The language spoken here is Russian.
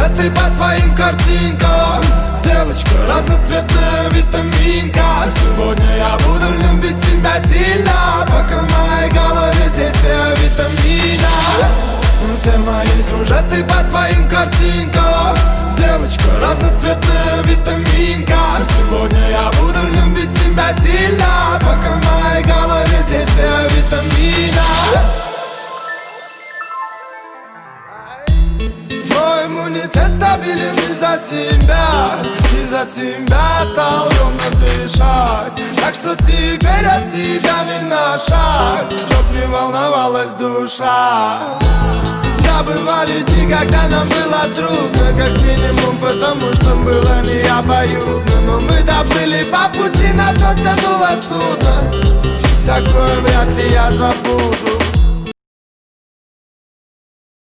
сюжеты по твоим картинкам. Девочка, разноцветная витаминка. Сегодня я буду любить тебя сильно, пока в моей голове действие витамина. Все мои сюжеты по твоим картинкам. Девочка, разноцветная витаминка. Сегодня я буду любить тебя сильно, пока в моей голове действие витамина. Мой иммунитет стабилен из-за тебя. Из-за тебя стал ровно дышать. Так что теперь от тебя не на шаг, чтоб не волновалась душа. Да, бывали дни, когда нам было трудно, как минимум потому, что было не обоюдно. Но мы доплыли по пути, на дно тянуло судно. Такое вряд ли я забуду.